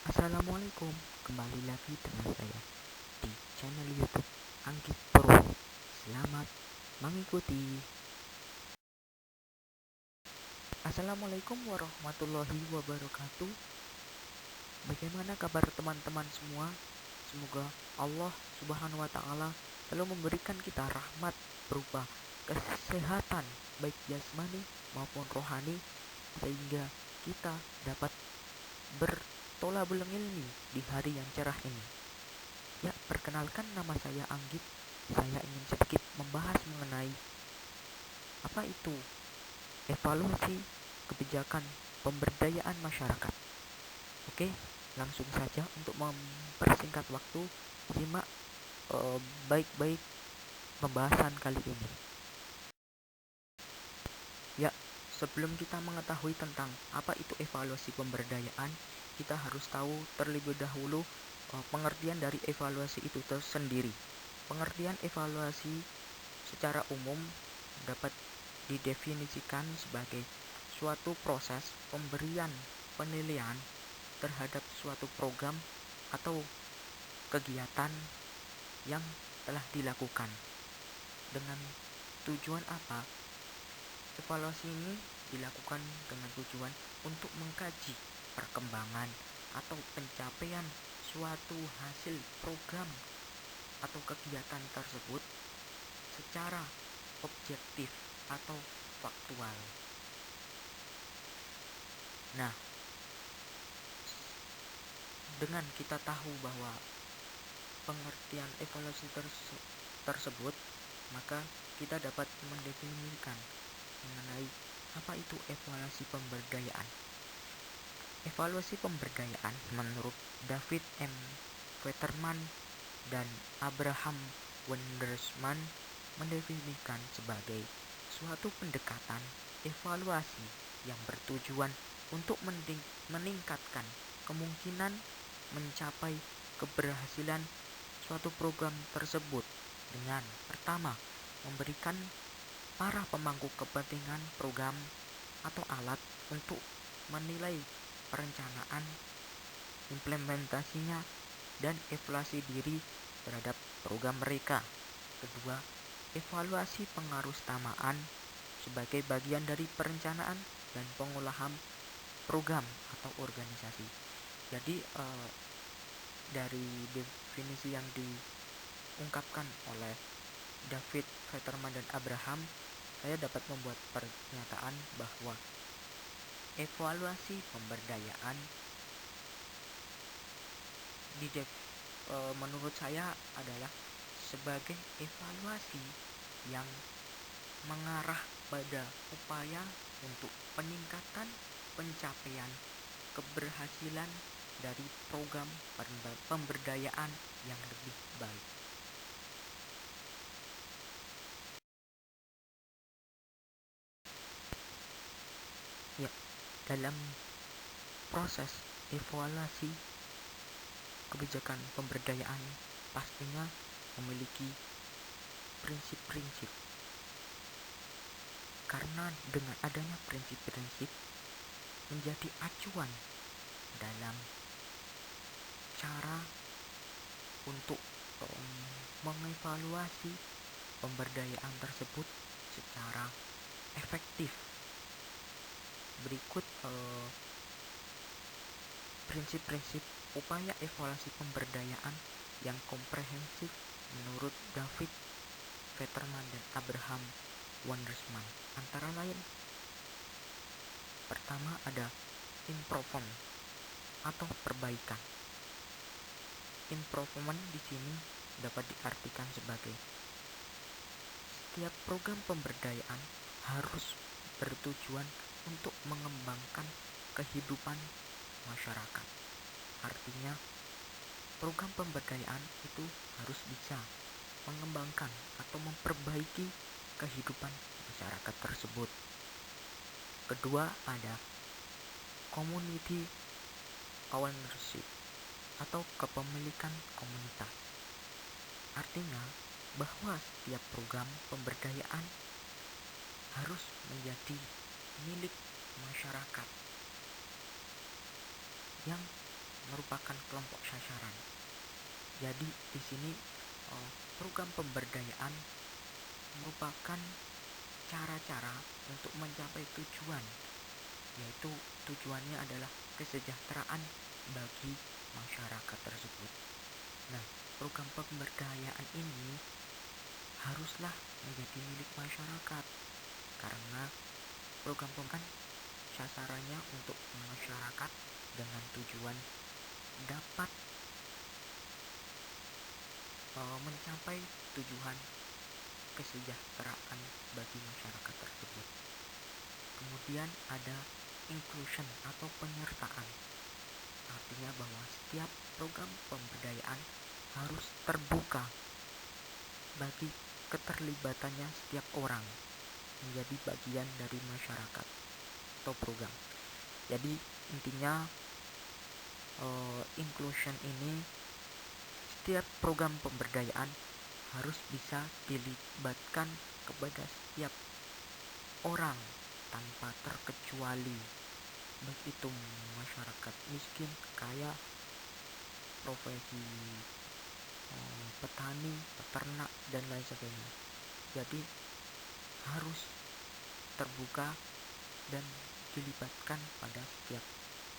Assalamualaikum, kembali lagi dengan saya di channel YouTube Anggit Purwo. Selamat mengikuti. Assalamualaikum warahmatullahi wabarakatuh. Bagaimana kabar teman-teman semua? Semoga Allah Subhanahu wa taala selalu memberikan kita rahmat berupa kesehatan baik jasmani maupun rohani sehingga kita dapat bertolak belengilni di hari yang cerah ini. Ya, perkenalkan nama saya Anggit. Saya ingin sedikit membahas mengenai apa itu evaluasi kebijakan pemberdayaan masyarakat. Oke, langsung saja untuk mempersingkat waktu, simak baik-baik pembahasan kali ini. Ya, sebelum kita mengetahui tentang apa itu evaluasi pemberdayaan, kita harus tahu terlebih dahulu pengertian dari evaluasi itu tersendiri. Pengertian evaluasi secara umum dapat didefinisikan sebagai suatu proses pemberian penilaian terhadap suatu program atau kegiatan yang telah dilakukan. Dengan tujuan apa? Evaluasi ini dilakukan dengan tujuan untuk mengkaji perkembangan atau pencapaian suatu hasil program atau kegiatan tersebut secara objektif atau faktual. Nah, dengan kita tahu bahwa pengertian evaluasi tersebut, maka kita dapat mendefinisikan mengenai apa itu evaluasi pemberdayaan. Evaluasi pemberdayaan menurut David M. Vetterman dan Abraham Wendersman mendefinisikan sebagai suatu pendekatan evaluasi yang bertujuan untuk meningkatkan kemungkinan mencapai keberhasilan suatu program tersebut dengan pertama memberikan para pemangku kepentingan program atau alat untuk menilai perencanaan, implementasinya, dan evaluasi diri terhadap program mereka. Kedua, evaluasi pengarusutamaan sebagai bagian dari perencanaan dan pengolahan program atau organisasi. Jadi dari definisi yang diungkapkan oleh David Vetterman dan Abraham, saya dapat membuat pernyataan bahwa evaluasi pemberdayaan menurut saya adalah sebagai evaluasi yang mengarah pada upaya untuk peningkatan pencapaian keberhasilan dari program pemberdayaan yang lebih baik. Ya, dalam proses evaluasi kebijakan pemberdayaan pastinya memiliki prinsip-prinsip. Karena dengan adanya prinsip-prinsip menjadi acuan dalam cara untuk mengevaluasi pemberdayaan tersebut secara efektif. Berikut prinsip-prinsip upaya evaluasi pemberdayaan yang komprehensif menurut David Vetterman dan Abraham Wendersman. Antara lain, pertama ada improvement atau perbaikan. Improvement di sini dapat diartikan sebagai setiap program pemberdayaan harus bertujuan untuk mengembangkan kehidupan masyarakat. Artinya, program pemberdayaan itu harus bisa mengembangkan atau memperbaiki kehidupan masyarakat tersebut. Kedua, ada community ownership atau kepemilikan komunitas. Artinya bahwa setiap program pemberdayaan harus menjadi milik masyarakat yang merupakan kelompok sasaran. Jadi di sini program pemberdayaan merupakan cara-cara untuk mencapai tujuan, yaitu tujuannya adalah kesejahteraan bagi masyarakat tersebut. Nah, program pemberdayaan ini haruslah menjadi milik masyarakat, karena program kan sasarannya untuk masyarakat dengan tujuan dapat mencapai tujuan kesejahteraan bagi masyarakat tersebut. Kemudian ada inclusion atau penyertaan, artinya bahwa setiap program pemberdayaan harus terbuka bagi keterlibatannya setiap orang menjadi bagian dari masyarakat atau program. Jadi intinya inclusion ini, setiap program pemberdayaan harus bisa dilibatkan kepada setiap orang tanpa terkecuali, baik itu masyarakat miskin, kaya, profesi petani, peternak, dan lain sebagainya. Jadi harus terbuka dan dilibatkan pada setiap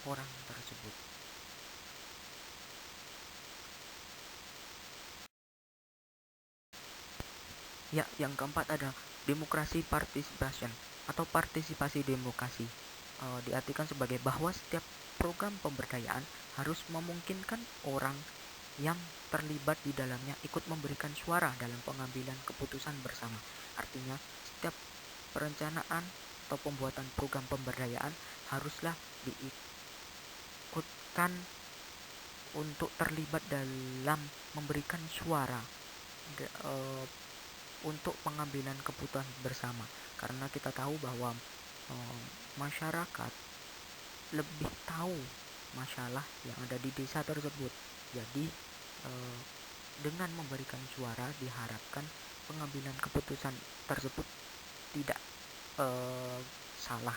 orang tersebut. Ya, yang keempat ada demokrasi participation atau partisipasi demokrasi. Diartikan sebagai bahwa setiap program pemberdayaan harus memungkinkan orang yang terlibat di dalamnya ikut memberikan suara dalam pengambilan keputusan bersama. Artinya setiap perencanaan atau pembuatan program pemberdayaan haruslah diikutkan untuk terlibat dalam memberikan suara untuk pengambilan keputusan bersama, karena kita tahu bahwa masyarakat lebih tahu masalah yang ada di desa tersebut. Jadi dengan memberikan suara diharapkan pengambilan keputusan tersebut tidak salah.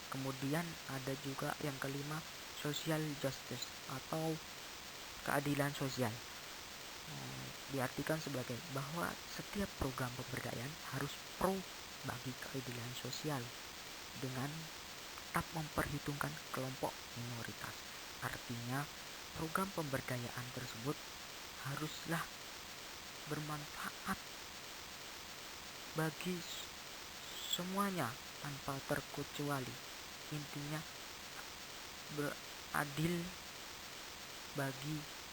Kemudian ada juga yang kelima, social justice atau keadilan sosial. Diartikan sebagai bahwa setiap program pemberdayaan harus pro bagi keadilan sosial dengan tetap memperhitungkan kelompok minoritas. Artinya program pemberdayaan tersebut haruslah bermanfaat bagi semuanya tanpa terkecuali. Intinya beradil bagi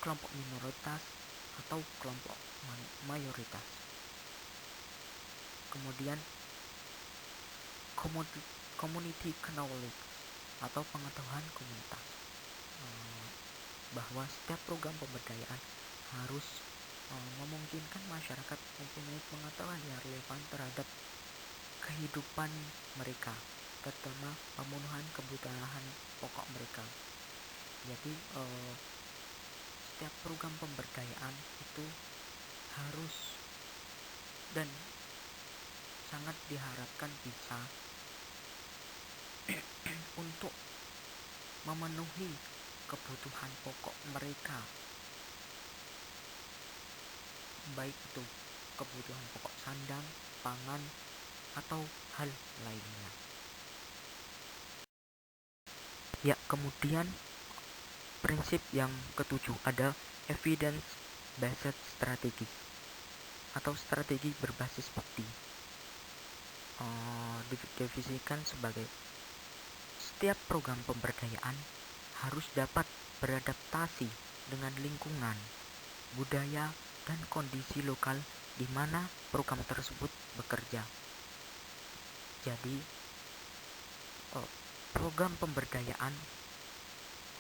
kelompok minoritas atau kelompok mayoritas. Kemudian community knowledge atau pengetahuan komunitas, bahwa setiap program pemberdayaan harus memungkinkan masyarakat mempunyai pengetahuan yang relevan terhadap kehidupan mereka, terutama pemenuhan kebutuhan pokok mereka. Jadi setiap program pemberdayaan itu harus dan sangat diharapkan bisa untuk memenuhi kebutuhan pokok mereka, baik itu kebutuhan pokok sandang, pangan, atau hal lainnya. Ya, kemudian prinsip yang ketujuh ada evidence based strategy atau strategi berbasis bukti. Didefinisikan sebagai setiap program pemberdayaan harus dapat beradaptasi dengan lingkungan, budaya, dan kondisi lokal di mana program tersebut bekerja. Jadi program pemberdayaan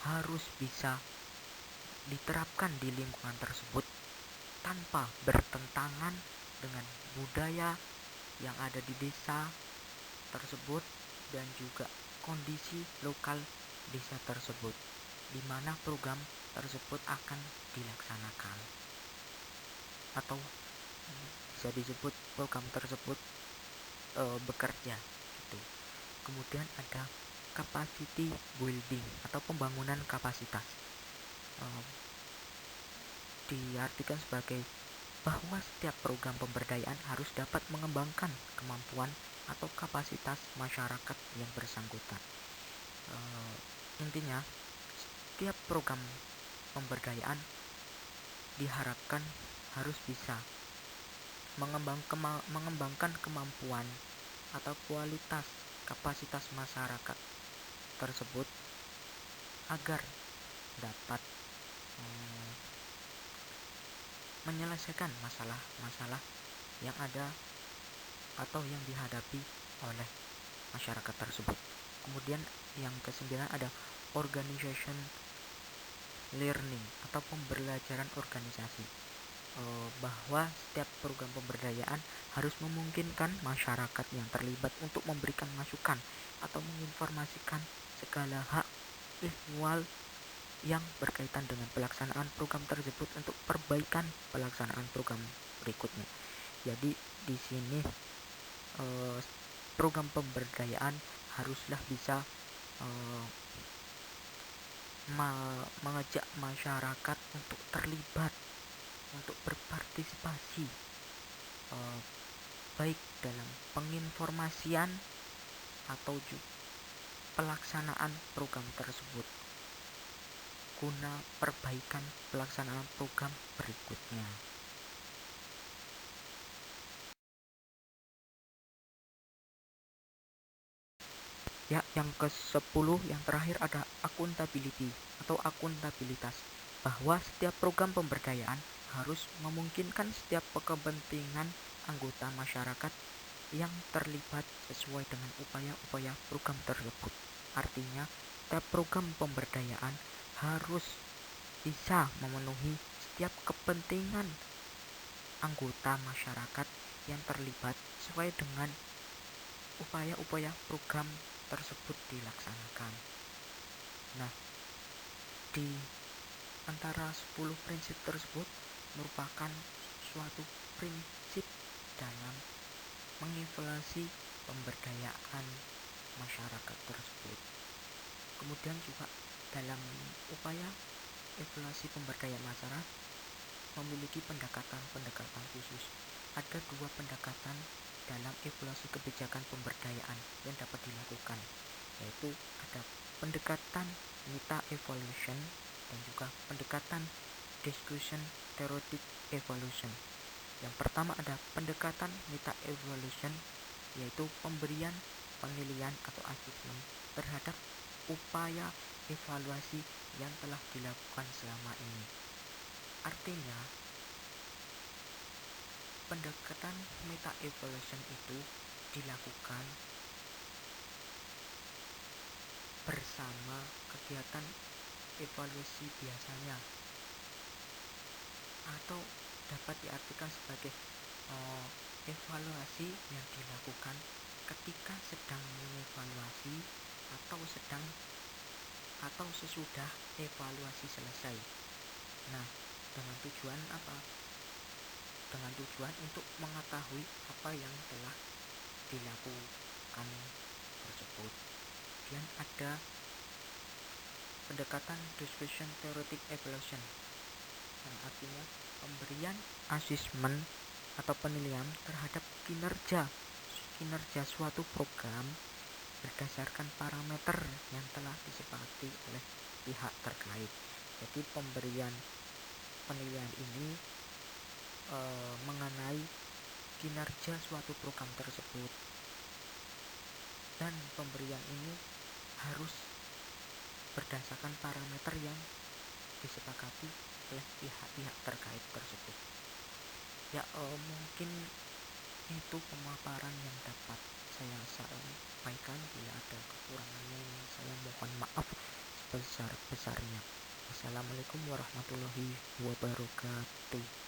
harus bisa diterapkan di lingkungan tersebut tanpa bertentangan dengan budaya yang ada di desa tersebut dan juga kondisi lokal desa tersebut di mana program tersebut akan dilaksanakan, atau bisa disebut program tersebut bekerja gitu. Kemudian ada capacity building atau pembangunan kapasitas. Diartikan sebagai bahwa setiap program pemberdayaan harus dapat mengembangkan kemampuan atau kapasitas masyarakat yang bersangkutan. Intinya, setiap program pemberdayaan diharapkan harus bisa mengembangkan kemampuan atau kualitas kapasitas masyarakat tersebut agar dapat menyelesaikan masalah-masalah yang ada atau yang dihadapi oleh masyarakat tersebut. Kemudian yang kesembilan ada organization learning atau pembelajaran organisasi, bahwa setiap program pemberdayaan harus memungkinkan masyarakat yang terlibat untuk memberikan masukan atau menginformasikan segala hak ihwal yang berkaitan dengan pelaksanaan program tersebut untuk perbaikan pelaksanaan program berikutnya. Jadi di sini program pemberdayaan haruslah bisa mengajak masyarakat untuk terlibat, untuk berpartisipasi, baik dalam penginformasian atau juga pelaksanaan program tersebut guna perbaikan pelaksanaan program berikutnya. Ya, yang ke-10 yang terakhir ada accountability atau akuntabilitas, bahwa setiap program pemberdayaan harus memungkinkan setiap kepentingan anggota masyarakat yang terlibat sesuai dengan upaya-upaya program tersebut. Artinya, setiap program pemberdayaan harus bisa memenuhi setiap kepentingan anggota masyarakat yang terlibat sesuai dengan upaya-upaya program tersebut dilaksanakan. Nah, di antara 10 prinsip tersebut merupakan suatu prinsip dalam mengevaluasi pemberdayaan masyarakat tersebut. Kemudian juga dalam upaya evaluasi pemberdayaan masyarakat memiliki pendekatan-pendekatan khusus. Ada 2 pendekatan dalam evaluasi kebijakan pemberdayaan yang dapat dilakukan, yaitu ada pendekatan meta evaluation dan juga pendekatan discussion theoretic evaluation. Yang pertama ada pendekatan meta evaluation, yaitu pemberian penilaian atau asesmen terhadap upaya evaluasi yang telah dilakukan selama ini. Artinya, pendekatan meta evaluation itu dilakukan bersama kegiatan evaluasi biasanya, atau dapat diartikan sebagai evaluasi yang dilakukan ketika sedang mengevaluasi atau sesudah evaluasi selesai. Nah, dengan tujuan apa? Dengan tujuan untuk mengetahui apa yang telah dilakukan tersebut. Kemudian ada pendekatan discussion theoretic evaluation, yang artinya pemberian asesmen atau penilaian terhadap kinerja suatu program berdasarkan parameter yang telah disepakati oleh pihak terkait. Jadi pemberian penilaian ini mengenai kinerja suatu program tersebut, dan pemberian ini harus berdasarkan parameter yang disepakati oleh pihak-pihak terkait tersebut. Ya, mungkin itu pemaparan yang dapat saya sampaikan. Bila ada kekurangannya, saya mohon maaf sebesar-besarnya. Wassalamualaikum warahmatullahi wabarakatuh.